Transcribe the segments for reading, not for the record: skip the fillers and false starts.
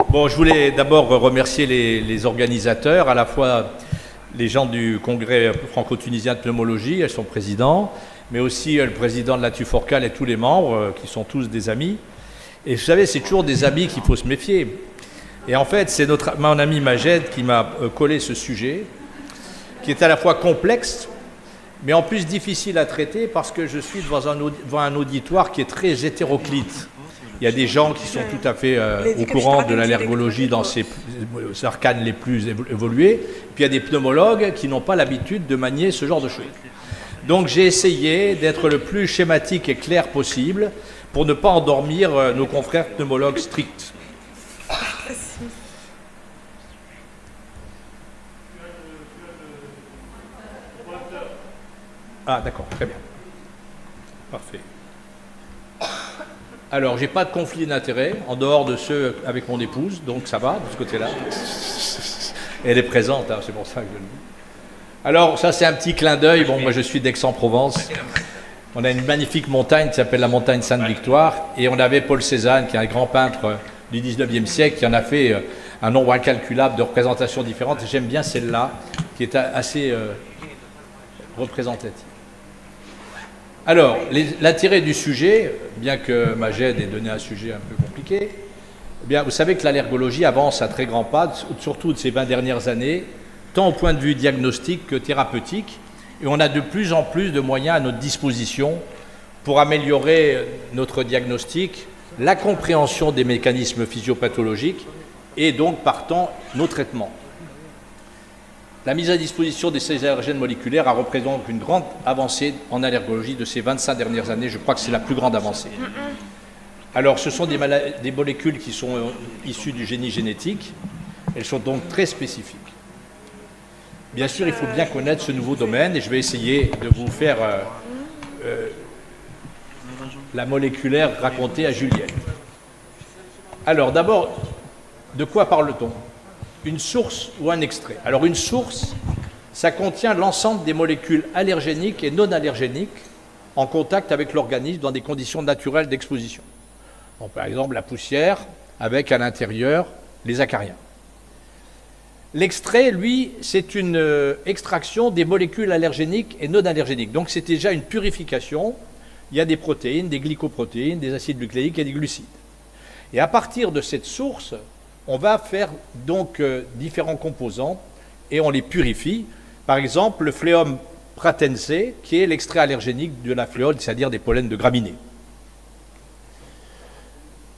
Bon, je voulais d'abord remercier les organisateurs, à la fois les gens du Congrès franco-tunisien de pneumologie, elles sont présidents, mais aussi le président de la Tuforcal et tous les membres, qui sont tous des amis. Et vous savez, c'est toujours des amis qu'il faut se méfier. Et en fait, c'est mon ami Majed qui m'a collé ce sujet, qui est à la fois complexe, mais en plus difficile à traiter parce que je suis devant un auditoire qui est très hétéroclite. Il y a des gens qui sont tout à fait au courant de l'allergologie dans ses arcanes les plus évolués, puis il y a des pneumologues qui n'ont pas l'habitude de manier ce genre de choses. Donc j'ai essayé d'être le plus schématique et clair possible pour ne pas endormir nos confrères pneumologues stricts. Ah d'accord, très bien. Parfait. Alors, j'ai pas de conflit d'intérêt, en dehors de ceux avec mon épouse, donc ça va, de ce côté-là. Elle est présente, hein, c'est pour ça que je le dis. Alors, ça c'est un petit clin d'œil. Bon, moi je suis d'Aix-en-Provence. On a une magnifique montagne qui s'appelle la montagne Sainte-Victoire, et on avait Paul Cézanne, qui est un grand peintre du 19e siècle, qui en a fait un nombre incalculable de représentations différentes. J'aime bien celle-là, qui est assez représentative. Alors, l'intérêt du sujet, bien que Majed ait donné un sujet un peu compliqué, eh bien, vous savez que l'allergologie avance à très grands pas, surtout de ces 20 dernières années, tant au point de vue diagnostique que thérapeutique, et on a de plus en plus de moyens à notre disposition pour améliorer notre diagnostic, la compréhension des mécanismes physiopathologiques et donc, partant, nos traitements. La mise à disposition de ces allergènes moléculaires a représenté une grande avancée en allergologie de ces 25 dernières années. Je crois que c'est la plus grande avancée. Alors, ce sont des molécules qui sont issues du génie génétique. Elles sont donc très spécifiques. Bien sûr, il faut bien connaître ce nouveau domaine et je vais essayer de vous faire la moléculaire racontée à Juliette. Alors, d'abord, de quoi parle-t-on ? Une source ou un extrait. Alors une source, ça contient l'ensemble des molécules allergéniques et non allergéniques en contact avec l'organisme dans des conditions naturelles d'exposition. Donc, par exemple la poussière avec à l'intérieur les acariens. L'extrait, lui, c'est une extraction des molécules allergéniques et non allergéniques. Donc c'est déjà une purification. Il y a des protéines, des glycoprotéines, des acides nucléiques et des glucides. Et à partir de cette source, on va faire donc différents composants et on les purifie. Par exemple, le Phleum pratense, qui est l'extrait allergénique de la fléole, c'est-à-dire des pollens de graminées.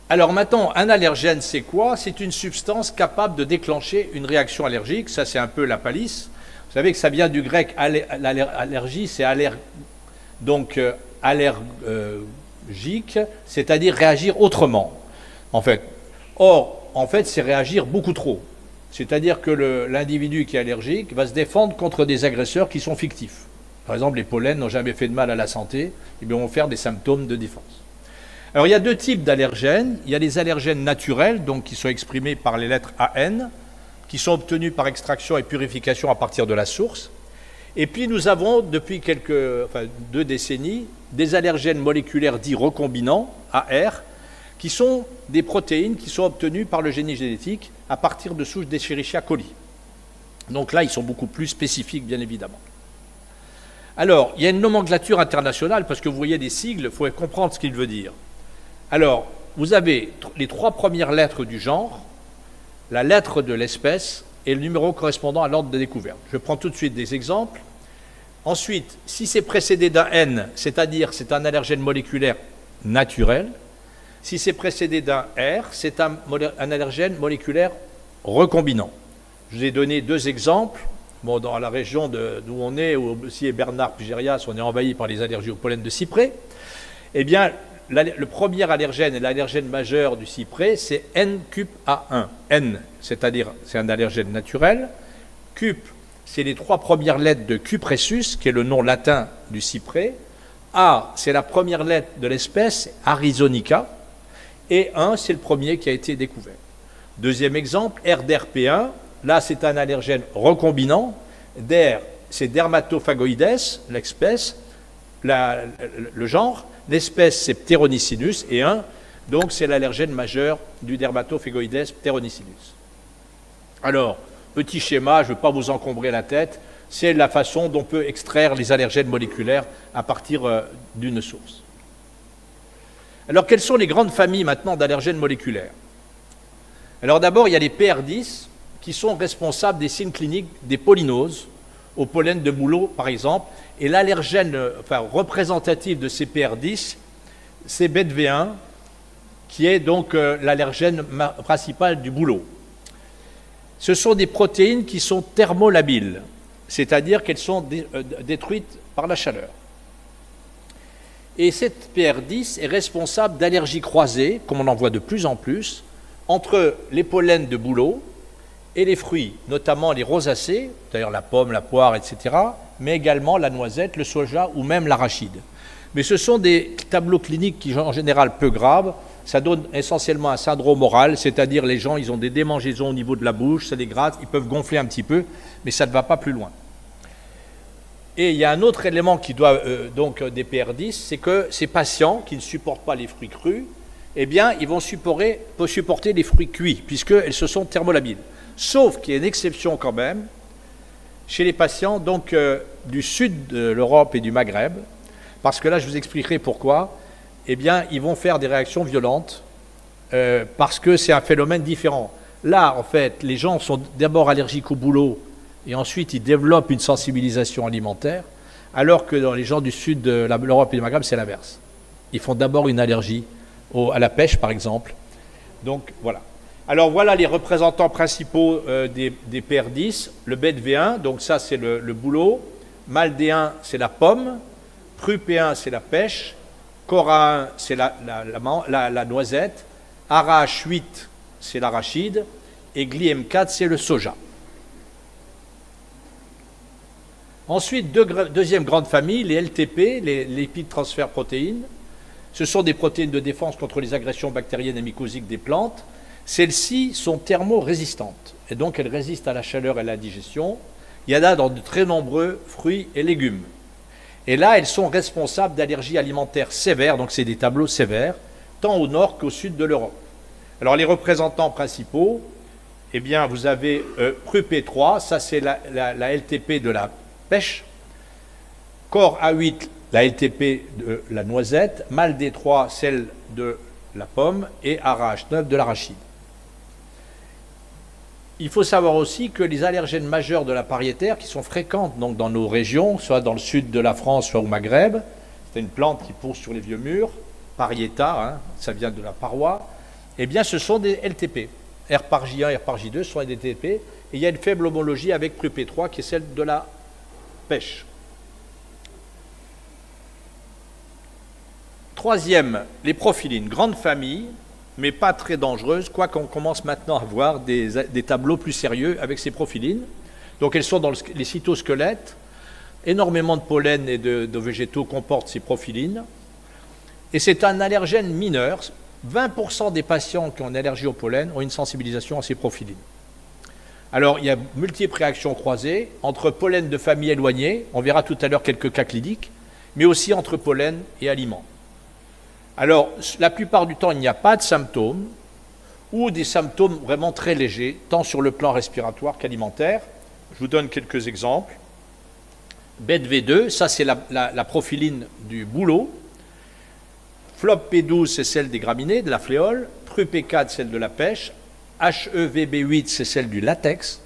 Alors maintenant, un allergène, c'est quoi? C'est une substance capable de déclencher une réaction allergique. Ça, c'est un peu la palisse. Vous savez que ça vient du grec, allergie, c'est donc allergique, c'est-à-dire réagir autrement, en fait. Or, en fait, c'est réagir beaucoup trop. C'est-à-dire que l'individu qui est allergique va se défendre contre des agresseurs qui sont fictifs. Par exemple, les pollens n'ont jamais fait de mal à la santé, ils vont faire des symptômes de défense. Alors, il y a deux types d'allergènes. Il y a les allergènes naturels, donc qui sont exprimés par les lettres AN, qui sont obtenus par extraction et purification à partir de la source. Et puis, nous avons, depuis 2 décennies, des allergènes moléculaires dits recombinants, AR, qui sont des protéines qui sont obtenues par le génie génétique à partir de souches d'Escherichia coli. Donc là, ils sont beaucoup plus spécifiques, bien évidemment. Alors, il y a une nomenclature internationale, parce que vous voyez des sigles, il faut comprendre ce qu'il veut dire. Alors, vous avez les 3 premières lettres du genre, la lettre de l'espèce et le numéro correspondant à l'ordre de découverte. Je prends tout de suite des exemples. Ensuite, si c'est précédé d'un N, c'est-à-dire c'est un allergène moléculaire naturel. Si c'est précédé d'un R, c'est un allergène moléculaire recombinant. Je vous ai donné 2 exemples. Bon, dans la région d'où on est, où aussi est Bernard Pugérias, on est envahi par les allergies au pollen de cyprès. Eh bien, le premier allergène et l'allergène majeur du cyprès, c'est N-CuP-A1. N, c'est-à-dire c'est un allergène naturel. CuP, c'est les 3 premières lettres de Cupressus, qui est le nom latin du cyprès. A, c'est la première lettre de l'espèce, Arizonica. Et 1, c'est le premier qui a été découvert. Deuxième exemple, RDRP1, là c'est un allergène recombinant. DER, c'est Dermatophagoides, l'espèce, le genre. L'espèce, c'est Pteronicinus. Et 1, Donc c'est l'allergène majeur du Dermatophagoides pteronocidus. Alors, petit schéma, je ne veux pas vous encombrer la tête, c'est la façon dont on peut extraire les allergènes moléculaires à partir d'une source. Alors, quelles sont les grandes familles maintenant d'allergènes moléculaires? Alors d'abord, il y a les PR10 qui sont responsables des signes cliniques des polynoses, au pollen de bouleau par exemple, et l'allergène représentatif de ces PR10, c'est BETV1, qui est donc l'allergène principal du bouleau. Ce sont des protéines qui sont thermolabiles, c'est-à-dire qu'elles sont détruites par la chaleur. Et cette PR10 est responsable d'allergies croisées, comme on en voit de plus en plus, entre les pollens de bouleau et les fruits, notamment les rosacées, d'ailleurs la pomme, la poire, etc., mais également la noisette, le soja ou même l'arachide. Mais ce sont des tableaux cliniques qui sont en général peu graves. Ça donne essentiellement un syndrome oral, c'est-à-dire les gens, ils ont des démangeaisons au niveau de la bouche, ça les gratte, ils peuvent gonfler un petit peu, mais ça ne va pas plus loin. Et il y a un autre élément qui doit donc des PR10, c'est que ces patients qui ne supportent pas les fruits crus, eh bien, ils vont supporter les fruits cuits, puisqu'elles se sont thermolabiles. Sauf qu'il y a une exception quand même, chez les patients donc, du sud de l'Europe et du Maghreb, parce que là, je vous expliquerai pourquoi, eh bien, ils vont faire des réactions violentes, parce que c'est un phénomène différent. Là, en fait, les gens sont d'abord allergiques au bouleau, et ensuite ils développent une sensibilisation alimentaire, alors que dans les gens du sud de l'Europe et du Maghreb, c'est l'inverse. Ils font d'abord une allergie à la pêche, par exemple. Donc, voilà. Alors, voilà les représentants principaux des PR10. Le BETV1, donc ça, c'est le bouleau. MALD1, c'est la pomme. PRUP1, c'est la pêche. CORA1, c'est la noisette. ARAH8, c'est l'arachide. Et GLIM4, c'est le soja. Ensuite, deuxième grande famille, les LTP, les lipides transfert protéines. Ce sont des protéines de défense contre les agressions bactériennes et mycosiques des plantes. Celles-ci sont thermorésistantes, et donc elles résistent à la chaleur et à la digestion. Il y en a dans de très nombreux fruits et légumes. Et là, elles sont responsables d'allergies alimentaires sévères, donc c'est des tableaux sévères, tant au nord qu'au sud de l'Europe. Alors les représentants principaux, eh bien vous avez PRUP3, ça c'est la LTP de la pêche, COR-A8, la LTP de la noisette, MALD3, celle de la pomme, et ARAH9 de l'arachide. Il faut savoir aussi que les allergènes majeurs de la pariétaire, qui sont fréquentes donc, dans nos régions, soit dans le sud de la France, soit au Maghreb, c'est une plante qui pousse sur les vieux murs, parieta, ça vient de la paroi, eh bien ce sont des LTP. R par J1, R par J2 sont des LTP, et il y a une faible homologie avec PRUP3 qui est celle de la pêche. Troisième, les profilines, grande famille, mais pas très dangereuse, quoiqu'on commence maintenant à voir des tableaux plus sérieux avec ces profilines. Donc elles sont dans les cytosquelettes, énormément de pollen et de végétaux comportent ces profilines, et c'est un allergène mineur. 20% des patients qui ont une allergie au pollen ont une sensibilisation à ces profilines. Alors, il y a multiples réactions croisées entre pollen de familles éloignées, on verra tout à l'heure quelques cas cliniques, mais aussi entre pollen et aliments. Alors, la plupart du temps, il n'y a pas de symptômes, ou des symptômes vraiment très légers, tant sur le plan respiratoire qu'alimentaire. Je vous donne quelques exemples. BETV2, ça c'est la profiline du bouleau. FLOP-P12, c'est celle des graminées, de la fléole. PRUP-P4, celle de la pêche. HEVB8, c'est celle du latex.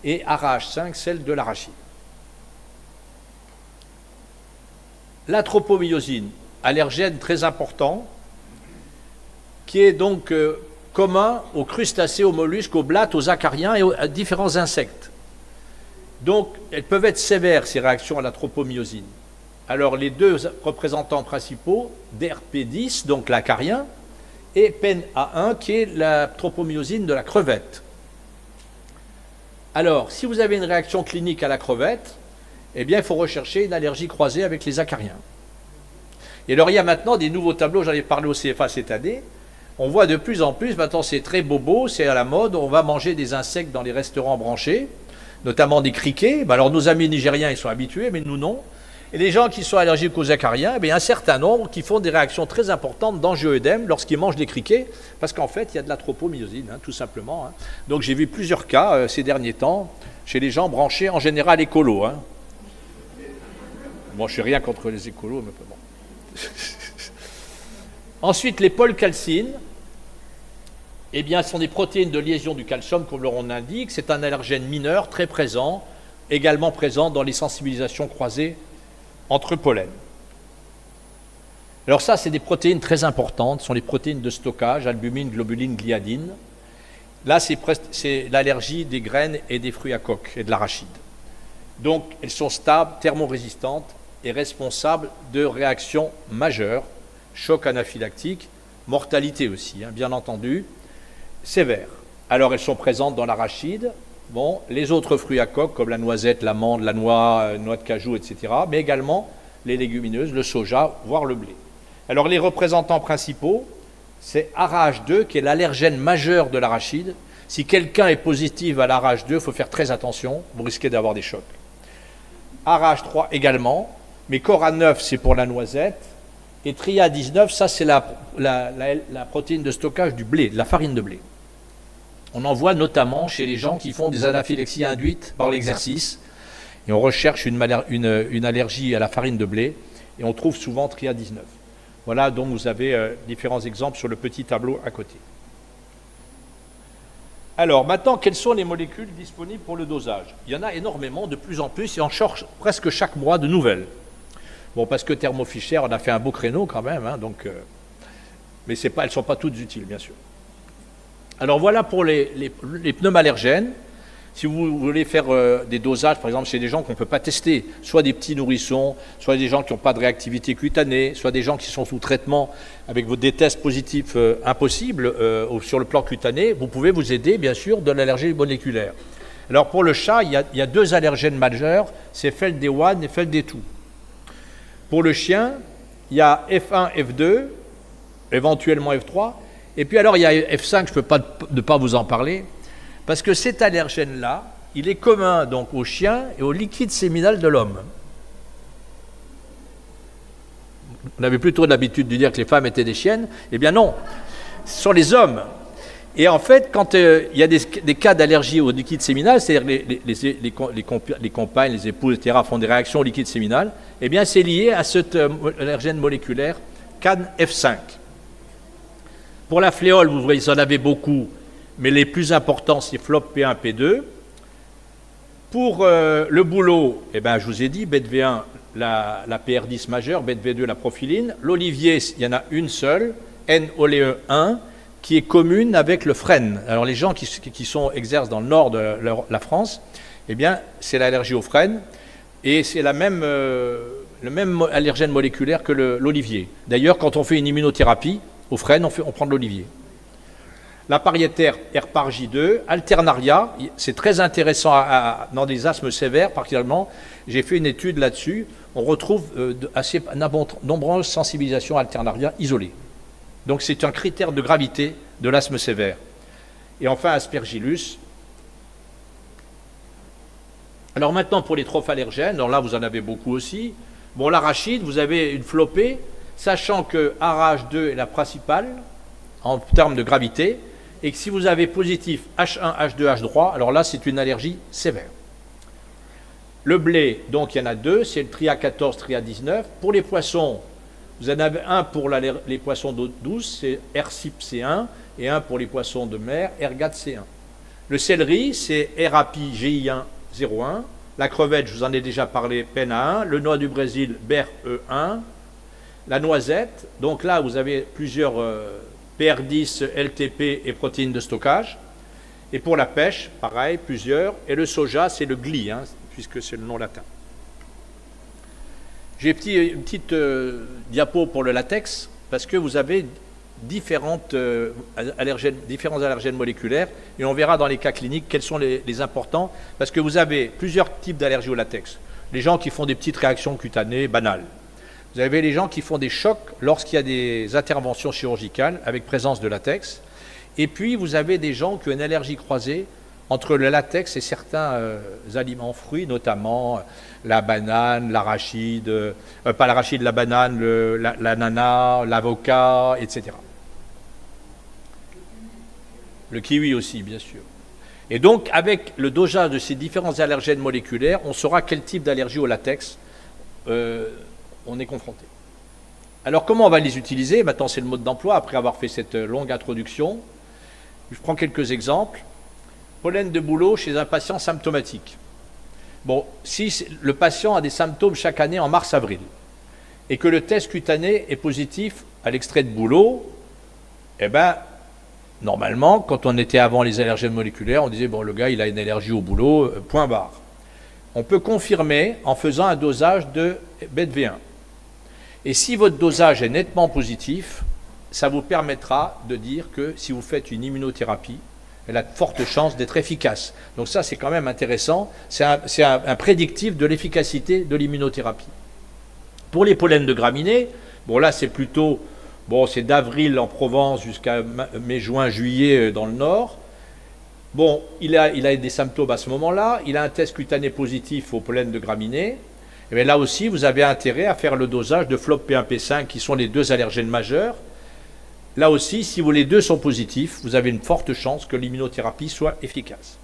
Et ARAH5, celle de l'arachide. L'atropomyosine, allergène très important, qui est donc commun aux crustacés, aux mollusques, aux blattes, aux acariens et à différents insectes. Donc, elles peuvent être sévères, ces réactions à l'atropomyosine. Alors, les deux représentants principaux, DRP10, donc l'acarien, et PEN-A1, qui est la tropomyosine de la crevette. Alors, si vous avez une réaction clinique à la crevette, eh bien, il faut rechercher une allergie croisée avec les acariens. Et alors, il y a maintenant des nouveaux tableaux, j'en ai parlé au CFA cette année. On voit de plus en plus, maintenant c'est très bobo, c'est à la mode, on va manger des insectes dans les restaurants branchés, notamment des criquets. Alors, nos amis nigériens, ils sont habitués, mais nous non. Et les gens qui sont allergiques aux acariens, eh bien, un certain nombre qui font des réactions très importantes d'angioëdème lorsqu'ils mangent des criquets, parce qu'en fait, il y a de la tropomyosine, tout simplement. Donc j'ai vu plusieurs cas ces derniers temps chez les gens branchés en général écolos. Bon, je ne suis rien contre les écolos, mais bon. Ensuite, les polcalcines, eh bien, ce sont des protéines de liaison du calcium, comme leur nom l'indique. C'est un allergène mineur très présent, également présent dans les sensibilisations croisées entre pollen. Alors ça, c'est des protéines très importantes, ce sont les protéines de stockage, albumine, globuline, gliadine. Là, c'est l'allergie des graines et des fruits à coque et de l'arachide. Donc, elles sont stables, thermorésistantes et responsables de réactions majeures, choc anaphylactique, mortalité aussi, bien entendu, sévère. Alors, elles sont présentes dans l'arachide, bon, les autres fruits à coque, comme la noisette, l'amande, la noix de cajou, etc., mais également les légumineuses, le soja, voire le blé. Alors, les représentants principaux, c'est ARAH2, qui est l'allergène majeur de l'arachide. Si quelqu'un est positif à l'ARAH2, il faut faire très attention, vous risquez d'avoir des chocs. ARAH3 également, mais CORA9, c'est pour la noisette, et TRIA19, ça c'est la protéine de stockage du blé, de la farine de blé. On en voit notamment chez les gens qui font des anaphylaxies induites par l'exercice, et on recherche une allergie à la farine de blé, et on trouve souvent TRIA19. Voilà, donc vous avez différents exemples sur le petit tableau à côté. Alors, maintenant, quelles sont les molécules disponibles pour le dosage? Il y en a énormément, de plus en plus, et on cherche presque chaque mois de nouvelles. Bon, parce que Thermo Fisher, on a fait un beau créneau quand même, mais elles ne sont pas toutes utiles, bien sûr. Alors, voilà pour les pneumallergènes. Si vous voulez faire des dosages, par exemple, chez des gens qu'on ne peut pas tester, soit des petits nourrissons, soit des gens qui n'ont pas de réactivité cutanée, soit des gens qui sont sous traitement avec des tests positifs impossibles sur le plan cutané, vous pouvez vous aider, bien sûr, de l'allergie moléculaire. Alors, pour le chat, il y a deux allergènes majeurs, c'est FeLD1 et FeLD2. Pour le chien, il y a F1, F2, éventuellement F3, et puis alors il y a F5, je ne peux pas ne pas vous en parler, parce que cet allergène-là, il est commun donc aux chiens et au liquide séminal de l'homme. On avait plutôt l'habitude de dire que les femmes étaient des chiennes. Eh bien non, ce sont les hommes. Et en fait, quand il y a des cas d'allergie au liquide séminal, c'est-à-dire les compagnes, les épouses, etc., font des réactions au liquide séminal, eh bien c'est lié à cet allergène moléculaire CAN F5. Pour la fléole, vous voyez, vous en avez beaucoup, mais les plus importants, c'est FLOP P1, P2. Pour le boulot, eh ben, je vous ai dit, BETV1, la PR10 majeure, BETV2, la prophyline. L'olivier, il y en a une seule, N-olée1, qui est commune avec le frêne. Alors les gens qui exercent dans le nord de la France, eh bien, c'est l'allergie au frêne, et c'est le même allergène moléculaire que l'olivier. D'ailleurs, quand on fait une immunothérapie, au frêne, on prend de l'olivier. La pariétaire Herpar-J2, Alternaria, c'est très intéressant dans des asthmes sévères, particulièrement. J'ai fait une étude là-dessus. On retrouve assez nombreuses sensibilisations Alternaria isolées. Donc c'est un critère de gravité de l'asthme sévère. Et enfin, Aspergillus. Alors maintenant, pour les trophallergènes, alors là, vous en avez beaucoup aussi. Bon, l'arachide, vous avez une flopée, sachant que ARAH2 est la principale en termes de gravité, et que si vous avez positif H1, H2, H3, alors là, c'est une allergie sévère. Le blé, donc il y en a deux, c'est le TRIA14, TRIA19. Pour les poissons, vous en avez un pour les poissons d'eau douce, c'est RCIP-C1, et un pour les poissons de mer, RGAT-C1. Le céleri, c'est RAPI-GI1-01. La crevette, je vous en ai déjà parlé, PENA1. Le noix du Brésil, BER1. La noisette, donc là, vous avez plusieurs PR10, LTP et protéines de stockage. Et pour la pêche, pareil, plusieurs. Et le soja, c'est le GLI, puisque c'est le nom latin. J'ai une petite diapo pour le latex, parce que vous avez différents allergènes moléculaires, et on verra dans les cas cliniques quels sont les importants, parce que vous avez plusieurs types d'allergies au latex. Les gens qui font des petites réactions cutanées banales. Vous avez les gens qui font des chocs lorsqu'il y a des interventions chirurgicales avec présence de latex. Et puis, vous avez des gens qui ont une allergie croisée entre le latex et certains aliments fruits, notamment la banane, l'arachide, pas l'arachide, la banane, l'ananas, l'avocat, etc. Le kiwi aussi, bien sûr. Et donc, avec le dosage de ces différents allergènes moléculaires, on saura quel type d'allergie au latex on est confronté. Alors, comment on va les utiliser? Maintenant, c'est le mode d'emploi, après avoir fait cette longue introduction. Je prends quelques exemples. Pollen de bouleau chez un patient symptomatique. Bon, si le patient a des symptômes chaque année en mars-avril, et que le test cutané est positif à l'extrait de bouleau, eh bien, normalement, quand on était avant les allergènes moléculaires, on disait, bon, le gars, il a une allergie au bouleau, point barre. On peut confirmer en faisant un dosage de BETV1. Et si votre dosage est nettement positif, ça vous permettra de dire que si vous faites une immunothérapie, elle a de fortes chances d'être efficace. Donc ça, c'est quand même intéressant. C'est un prédictif de l'efficacité de l'immunothérapie. Pour les pollens de graminées, bon là, c'est plutôt... Bon, c'est d'avril en Provence jusqu'à mai, juin, juillet dans le nord. Bon, il a des symptômes à ce moment-là. Il a un test cutané positif au pollen de graminées. Et bien là aussi, vous avez intérêt à faire le dosage de FLOP P1P5, qui sont les deux allergènes majeurs. Là aussi, si les deux sont positifs, vous avez une forte chance que l'immunothérapie soit efficace.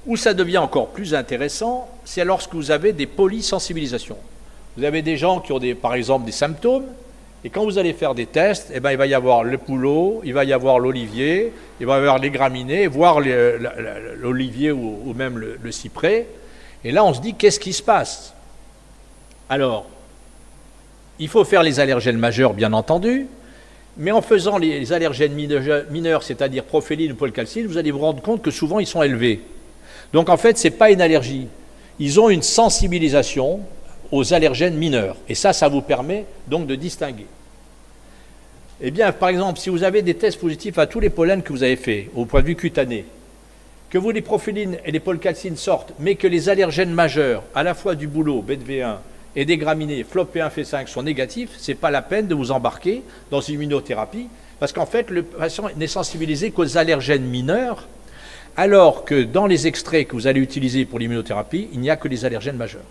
Où ça devient encore plus intéressant, c'est lorsque vous avez des polysensibilisations. Vous avez des gens qui ont, par exemple, des symptômes, et quand vous allez faire des tests, eh ben, il va y avoir le bouleau, il va y avoir l'olivier, il va y avoir les graminées, voire l'olivier ou même le cyprès. Et là, on se dit, qu'est-ce qui se passe? Alors, il faut faire les allergènes majeurs, bien entendu, mais en faisant les allergènes mineurs, c'est-à-dire prophéline ou polcalcine, vous allez vous rendre compte que souvent, ils sont élevés. Donc, en fait, ce n'est pas une allergie. Ils ont une sensibilisation aux allergènes mineurs. Et ça vous permet donc de distinguer. Eh bien, par exemple, si vous avez des tests positifs à tous les pollens que vous avez faits, au point de vue cutané, que les prophylines et les polcalcines sortent, mais que les allergènes majeurs, à la fois du bouleau, BETV1, et des graminées, FLOP P1P5, sont négatifs, ce n'est pas la peine de vous embarquer dans une immunothérapie, parce qu'en fait, le patient n'est sensibilisé qu'aux allergènes mineurs, alors que dans les extraits que vous allez utiliser pour l'immunothérapie, il n'y a que les allergènes majeurs.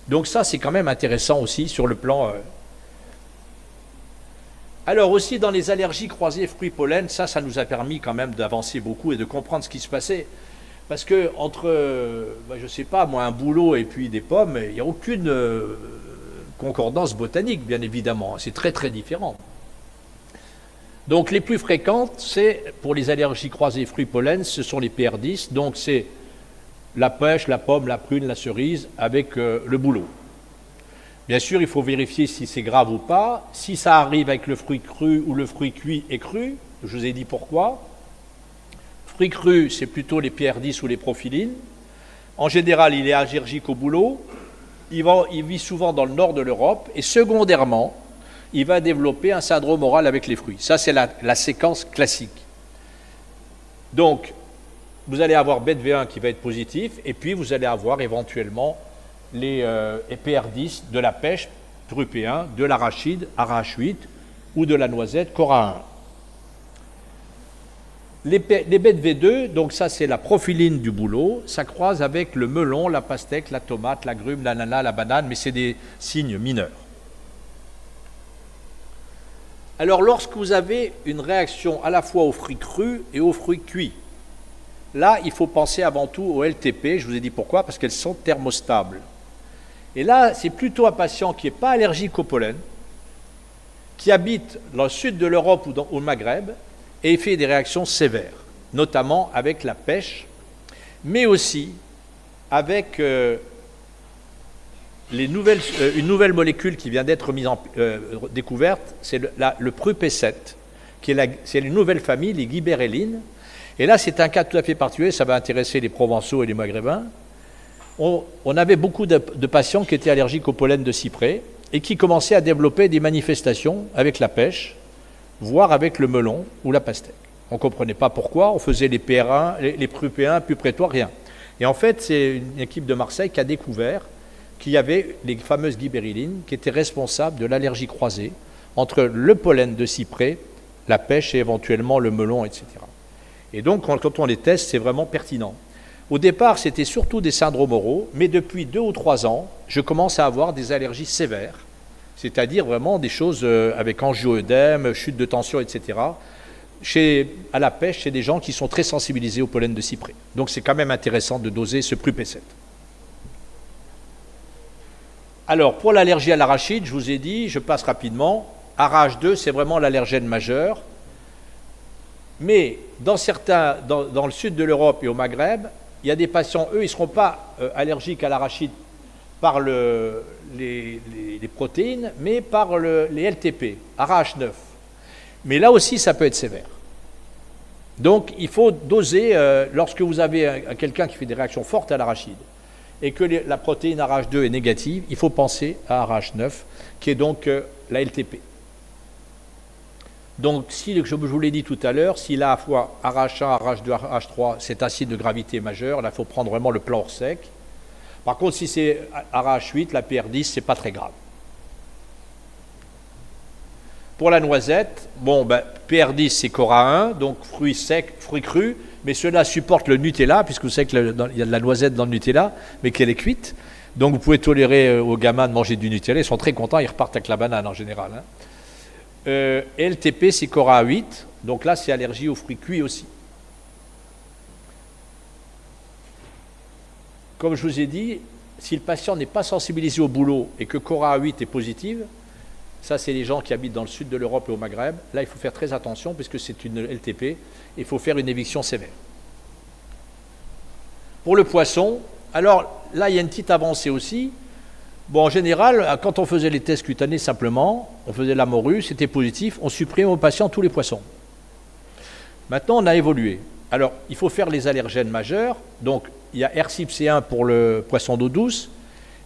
Donc ça, c'est quand même intéressant aussi sur le plan... Alors aussi, dans les allergies croisées fruits-pollen, ça nous a permis quand même d'avancer beaucoup et de comprendre ce qui se passait. Parce que entre, je ne sais pas, moi, un bouleau et puis des pommes, il n'y a aucune concordance botanique, bien évidemment. C'est très, très différent. Donc les plus fréquentes, c'est, pour les allergies croisées fruits-pollen, ce sont les PR10. Donc c'est la pêche, la pomme, la prune, la cerise, avec le bouleau. Bien sûr, il faut vérifier si c'est grave ou pas. Si ça arrive avec le fruit cru ou le fruit cuit et cru, je vous ai dit pourquoi. Fruits crus, c'est plutôt les PR10 ou les prophylines. En général, il est allergique au bouleau. Il vit souvent dans le nord de l'Europe. Et secondairement, il va développer un syndrome oral avec les fruits. Ça, c'est la séquence classique. Donc, vous allez avoir BETV1 qui va être positif, et puis vous allez avoir éventuellement les PR10 de la pêche, P1, de l'arachide, ARH8, ou de la noisette, Cora1. Les BETV2, donc ça c'est la prophyline du bouleau, ça croise avec le melon, la pastèque, la tomate, l'agrume, l'ananas, la banane, mais c'est des signes mineurs. Alors lorsque vous avez une réaction à la fois aux fruits crus et aux fruits cuits, là il faut penser avant tout au LTP, je vous ai dit pourquoi, parce qu'elles sont thermostables. Et là, c'est plutôt un patient qui n'est pas allergique au pollen, qui habite dans le sud de l'Europe ou au Maghreb, et fait des réactions sévères, notamment avec la pêche, mais aussi avec une nouvelle molécule qui vient d'être découverte, c'est le PRUP7, c'est une nouvelle famille, les guibérellines. Et là, c'est un cas tout à fait particulier, ça va intéresser les Provençaux et les Maghrébins. On avait beaucoup de patients qui étaient allergiques au pollen de cyprès et qui commençaient à développer des manifestations avec la pêche, voire avec le melon ou la pastèque. On ne comprenait pas pourquoi, on faisait les PR1, les PRUP1, puis prétoire, rien. Et en fait, c'est une équipe de Marseille qui a découvert qu'il y avait les fameuses guibérellines qui étaient responsables de l'allergie croisée entre le pollen de cyprès, la pêche et éventuellement le melon, etc. Et donc, quand on les teste, c'est vraiment pertinent. Au départ, c'était surtout des syndromes oraux, mais depuis 2 ou 3 ans, je commence à avoir des allergies sévères, c'est-à-dire vraiment des choses avec angio-œdème, chute de tension, etc. À la pêche, chez des gens qui sont très sensibilisés au pollen de cyprès. Donc c'est quand même intéressant de doser ce Pru-P7. Alors, pour l'allergie à l'arachide, je vous ai dit, je passe rapidement, ARH2, c'est vraiment l'allergène majeur. Mais dans le sud de l'Europe et au Maghreb, il y a des patients, eux, ils ne seront pas allergiques à l'arachide par les protéines, mais par les LTP, ARH9. Mais là aussi, ça peut être sévère. Donc, il faut doser, lorsque vous avez quelqu'un qui fait des réactions fortes à l'arachide, et que la protéine ARH2 est négative, il faut penser à ARH9, qui est donc la LTP. Donc, si, je vous l'ai dit tout à l'heure, s'il a à la fois ARH1, ARH2, ARH3, c'est un signe de gravité majeure, là, il faut prendre vraiment le plan hors sec. Par contre, si c'est ARH8, la PR10, ce n'est pas très grave. Pour la noisette, bon, PR10, c'est Cora1, donc fruits secs, fruits crus, mais ceux-là supportent le Nutella, puisque vous savez qu'il y a de la noisette dans le Nutella, mais qu'elle est cuite. Donc, vous pouvez tolérer aux gamins de manger du Nutella, ils sont très contents, ils repartent avec la banane en général. Hein. LTP, c'est Cora8, donc là, c'est allergie aux fruits cuits aussi. Comme je vous ai dit, si le patient n'est pas sensibilisé au boulot et que Cora8 est positive, ça, c'est les gens qui habitent dans le sud de l'Europe et au Maghreb. Là, il faut faire très attention puisque c'est une LTP et il faut faire une éviction sévère. Pour le poisson, alors là, il y a une petite avancée aussi. Bon, en général, quand on faisait les tests cutanés simplement, on faisait la morue, c'était positif, on supprimait aux patients tous les poissons. Maintenant, on a évolué. Alors, il faut faire les allergènes majeurs. Donc, il y a RCIP-C1 pour le poisson d'eau douce,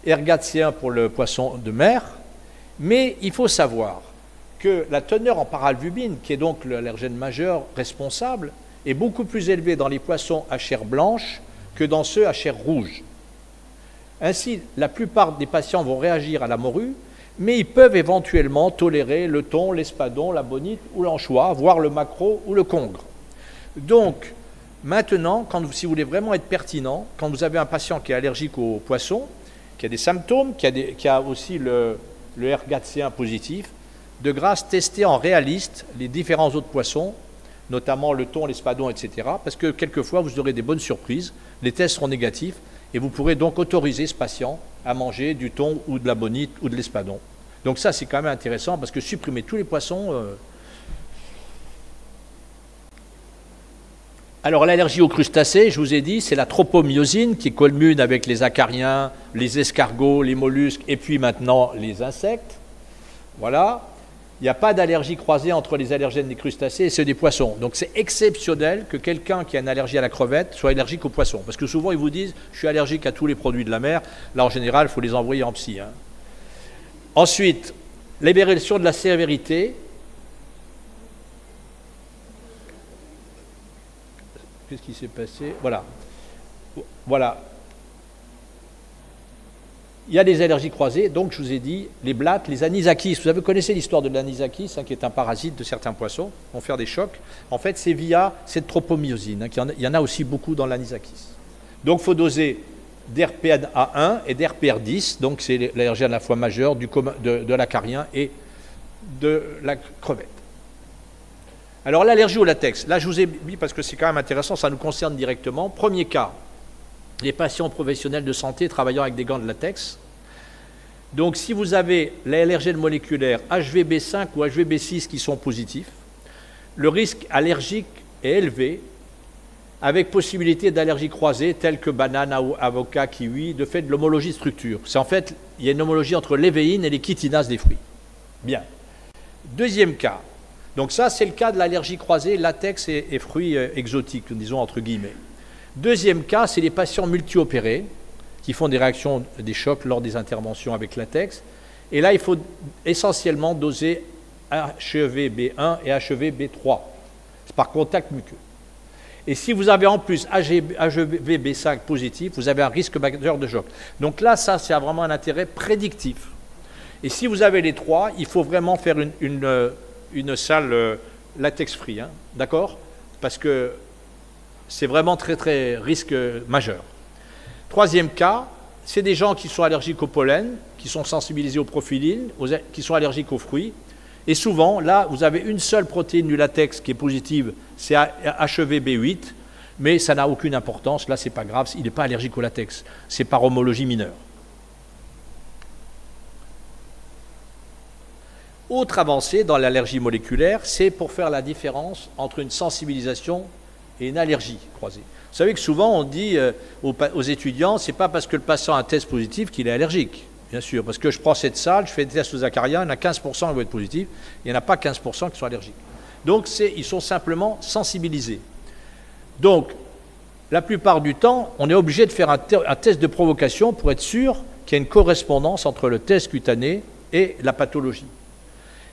RGAT-C1 pour le poisson de mer. Mais il faut savoir que la teneur en paralbumine, qui est donc l'allergène majeur responsable, est beaucoup plus élevée dans les poissons à chair blanche que dans ceux à chair rouge. Ainsi, la plupart des patients vont réagir à la morue, mais ils peuvent éventuellement tolérer le thon, l'espadon, la bonite ou l'anchois, voire le maquereau ou le congre. Donc, maintenant, si vous voulez vraiment être pertinent, quand vous avez un patient qui est allergique aux poissons, qui a des symptômes, qui a aussi le RGAT-C1 positif, de grâce, tester en réaliste les différents autres poissons, notamment le thon, l'espadon, etc. Parce que quelquefois, vous aurez des bonnes surprises, les tests seront négatifs, et vous pourrez donc autoriser ce patient à manger du thon ou de la bonite ou de l'espadon. Donc ça, c'est quand même intéressant, parce que supprimer tous les poissons... Alors l'allergie aux crustacés, je vous ai dit, c'est la tropomyosine qui est commune avec les acariens, les escargots, les mollusques et puis maintenant les insectes. Voilà. Il n'y a pas d'allergie croisée entre les allergènes des crustacés et ceux des poissons. Donc c'est exceptionnel que quelqu'un qui a une allergie à la crevette soit allergique aux poissons. Parce que souvent ils vous disent « je suis allergique à tous les produits de la mer ». Là en général, il faut les envoyer en psy. Hein. Ensuite, l'évaluation de la sévérité. Qu'est-ce qui s'est passé? Voilà. Voilà. Il y a des allergies croisées, donc je vous ai dit, les blattes, les anisakis. Vous connaissez l'histoire de l'anisakis, hein, qui est un parasite de certains poissons, vont faire des chocs. En fait, c'est via cette tropomyosine. Hein, il y en a aussi beaucoup dans l'anisakis. Donc, il faut doser d'RPA1 et d'RPR10, donc c'est l'allergie à la fois majeure de l'acarien et de la crevette. Alors l'allergie au latex, là je vous ai mis parce que c'est quand même intéressant, ça nous concerne directement. Premier cas, les patients professionnels de santé travaillant avec des gants de latex. Donc si vous avez l'allergène moléculaire HVB5 ou HVB6 qui sont positifs, le risque allergique est élevé avec possibilité d'allergies croisées telles que banane, avocat, kiwi, de fait de l'homologie de structure. C'est en fait, il y a une homologie entre l'évéine et les chitinases des fruits. Bien. Deuxième cas. Donc ça, c'est le cas de l'allergie croisée, latex et fruits exotiques, disons entre guillemets. Deuxième cas, c'est les patients multi-opérés qui font des réactions, des chocs lors des interventions avec latex. Et là, il faut essentiellement doser HEVB1 et HEVB3. C'est par contact muqueux. Et si vous avez en plus HEVB5 positif, vous avez un risque majeur de choc. Donc là, ça, c'est vraiment un intérêt prédictif. Et si vous avez les trois, il faut vraiment faire une salle latex free, hein, d'accord? Parce que C'est vraiment très risque majeur. Troisième cas, c'est des gens qui sont allergiques au pollen, qui sont sensibilisés aux profilines, qui sont allergiques aux fruits. Et souvent, là, vous avez une seule protéine du latex qui est positive, c'est HEV-B8, mais ça n'a aucune importance. Là, c'est pas grave, il n'est pas allergique au latex. C'est par homologie mineure. Autre avancée dans l'allergie moléculaire, c'est pour faire la différence entre une sensibilisation et une allergie croisée. Vous savez que souvent on dit aux étudiants, c'est pas parce que le patient a un test positif qu'il est allergique. Bien sûr, parce que je prends cette salle, je fais des tests aux acariens, il y en a 15% qui vont être positifs, il n'y en a pas 15% qui sont allergiques. Donc ils sont simplement sensibilisés. Donc, la plupart du temps, on est obligé de faire un test de provocation pour être sûr qu'il y a une correspondance entre le test cutané et la pathologie.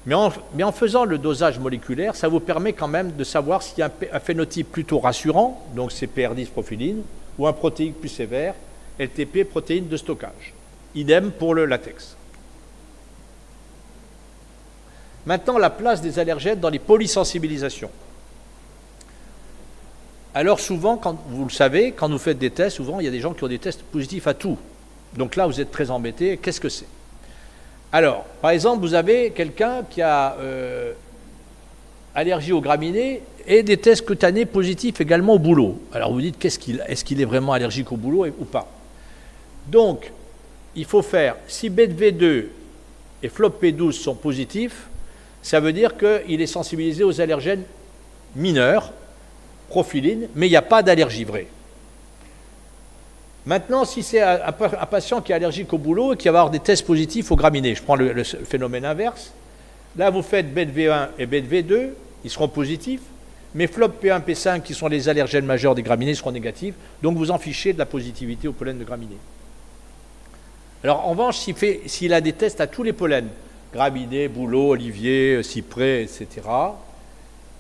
Mais en faisant le dosage moléculaire, ça vous permet quand même de savoir s'il y a un phénotype plutôt rassurant, donc c'est PR10 profiline, ou un protéique plus sévère, LTP protéine de stockage. Idem pour le latex. Maintenant, la place des allergènes dans les polysensibilisations. Alors souvent, vous le savez, quand vous faites des tests, souvent il y a des gens qui ont des tests positifs à tout. Donc là, vous êtes très embêtés. Qu'est-ce que c'est? Alors, par exemple, vous avez quelqu'un qui a allergie aux graminées et des tests cutanés positifs également au bouleau. Alors vous dites, est-ce qu'il est vraiment allergique au bouleau ou pas? Donc, il faut faire, si BETV2 et FLOP-P12 sont positifs, ça veut dire qu'il est sensibilisé aux allergènes mineurs, profiline, mais il n'y a pas d'allergie vraie. Maintenant, si c'est un patient qui est allergique au bouleau et qui va avoir des tests positifs aux graminées, je prends le phénomène inverse, là vous faites BETV1 et BETV2, ils seront positifs, mais FLOP-P1, P5, qui sont les allergènes majeurs des graminées, seront négatifs, donc vous en fichez de la positivité au pollen de graminées. Alors en revanche, s'il a des tests à tous les pollens, graminées, bouleau, olivier, cyprès, etc.,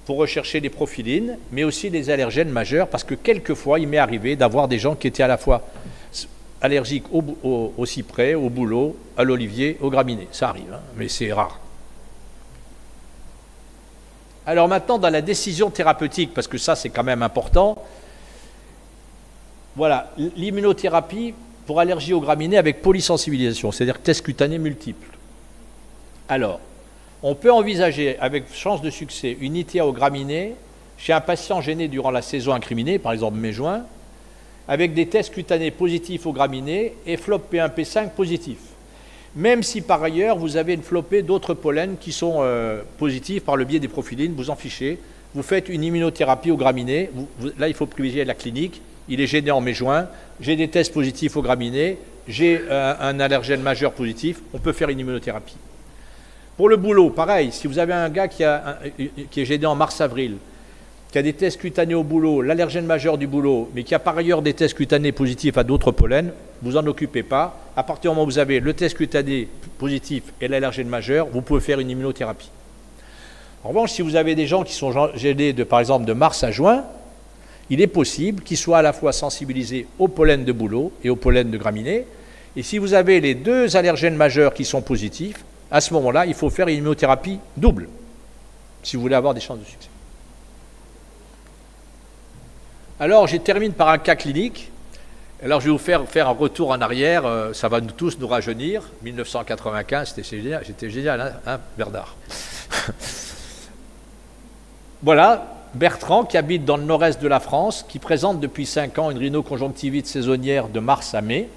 pour rechercher les profilines, mais aussi les allergènes majeurs, parce que quelquefois, il m'est arrivé d'avoir des gens qui étaient à la fois allergiques au cyprès, au bouleau, à l'olivier, aux graminées. Ça arrive, hein, mais c'est rare. Alors maintenant, dans la décision thérapeutique, parce que ça, c'est quand même important, voilà, l'immunothérapie pour allergie aux graminées avec polysensibilisation, c'est-à-dire test cutané multiple. Alors, on peut envisager, avec chance de succès, une ITA aux graminées chez un patient gêné durant la saison incriminée, par exemple mai-juin, avec des tests cutanés positifs aux graminées et FLOP-P1, P5 positifs. Même si par ailleurs vous avez une flopée d'autres pollens qui sont positifs par le biais des profilines, vous en fichez, vous faites une immunothérapie aux graminées, là il faut privilégier la clinique, il est gêné en mai-juin, j'ai des tests positifs aux graminées, j'ai un allergène majeur positif, on peut faire une immunothérapie. Pour le bouleau, pareil, si vous avez un gars qui est gêné en mars-avril, qui a des tests cutanés au bouleau, l'allergène majeur du bouleau, mais qui a par ailleurs des tests cutanés positifs à d'autres pollens, vous en occupez pas. À partir du moment où vous avez le test cutané positif et l'allergène majeur, vous pouvez faire une immunothérapie. En revanche, si vous avez des gens qui sont gênés par exemple de mars à juin, il est possible qu'ils soient à la fois sensibilisés au pollen de bouleau et au pollen de graminées. Et si vous avez les deux allergènes majeurs qui sont positifs, à ce moment-là, il faut faire une immunothérapie double, si vous voulez avoir des chances de succès. Alors, je termine par un cas clinique. Alors, je vais vous faire un retour en arrière, ça va tous nous rajeunir. 1995, c'était génial, hein, Bernard? Voilà, Bertrand, qui habite dans le nord-est de la France, qui présente depuis 5 ans une rhinoconjonctivite saisonnière de mars à mai.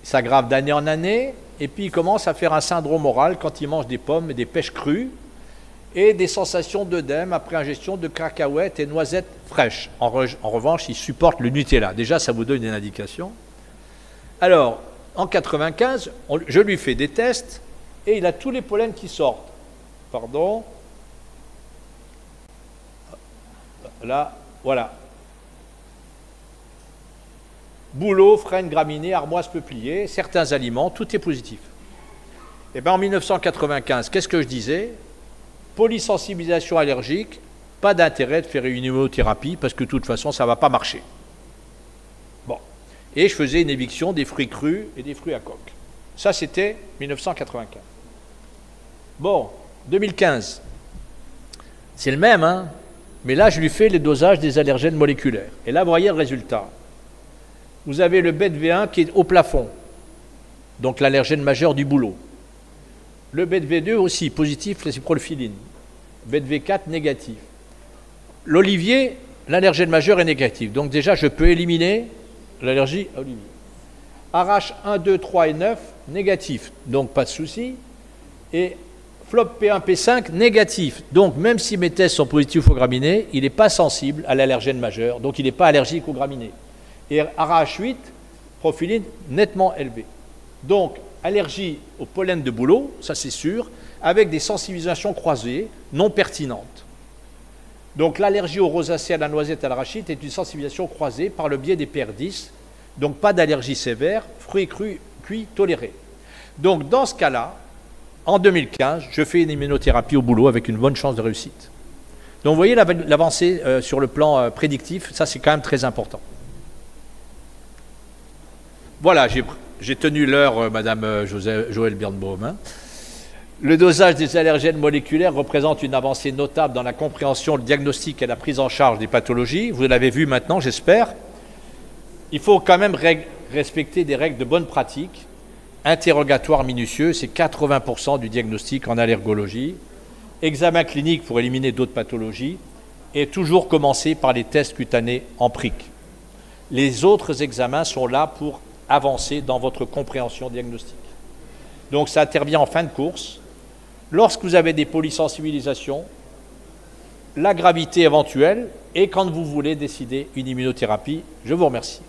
Il s'aggrave d'année en année, et puis il commence à faire un syndrome oral quand il mange des pommes et des pêches crues, et des sensations d'œdème après ingestion de cacahuètes et noisettes fraîches. En revanche, il supporte le Nutella. Déjà, ça vous donne une indication. Alors, en 95, je lui fais des tests, et il a tous les pollens qui sortent. Pardon. Là, voilà. Bouleau, frêne, graminées, armoise, peuplier, certains aliments, tout est positif. Et bien en 1995, qu'est-ce que je disais? Polysensibilisation allergique, pas d'intérêt de faire une immunothérapie parce que de toute façon, ça ne va pas marcher. Bon. Et je faisais une éviction des fruits crus et des fruits à coque. Ça, c'était 1995. Bon, 2015. C'est le même, hein? Mais là, je lui fais les dosages des allergènes moléculaires. Et là, vous voyez le résultat. Vous avez le BET-V1 qui est au plafond, donc l'allergène majeur du boulot. Le BET-V2 aussi, positif, c'est prolfiline. BET-V4 négatif. L'olivier, l'allergène majeur est négatif. Donc déjà, je peux éliminer l'allergie à olivier. Arrache 1, 2, 3 et 9, négatif. Donc pas de souci. Et flop P1, P5, négatif. Donc même si mes tests sont positifs aux graminées, il n'est pas sensible à l'allergène majeur. Donc il n'est pas allergique aux graminées. Et RH8, profiline nettement élevé. Donc allergie au pollen de bouleau, ça c'est sûr, avec des sensibilisations croisées non pertinentes. Donc l'allergie aux rosacées, à la noisette, à l'arachide est une sensibilisation croisée par le biais des PR10, donc pas d'allergie sévère, fruits crus, cuits, tolérés. Donc dans ce cas-là, en 2015, je fais une immunothérapie au boulot avec une bonne chance de réussite. Donc vous voyez l'avancée sur le plan prédictif, ça c'est quand même très important. Voilà, j'ai tenu l'heure, Madame Joëlle Birnbaum. Hein. Le dosage des allergènes moléculaires représente une avancée notable dans la compréhension, le diagnostic et la prise en charge des pathologies. Vous l'avez vu maintenant, j'espère. Il faut quand même respecter des règles de bonne pratique. Interrogatoire minutieux, c'est 80% du diagnostic en allergologie. Examen clinique pour éliminer d'autres pathologies. Et toujours commencer par les tests cutanés en prick. Les autres examens sont là pour avancer dans votre compréhension diagnostique. Donc ça intervient en fin de course. Lorsque vous avez des polysensibilisations, la gravité éventuelle et quand vous voulez décider une immunothérapie. Je vous remercie.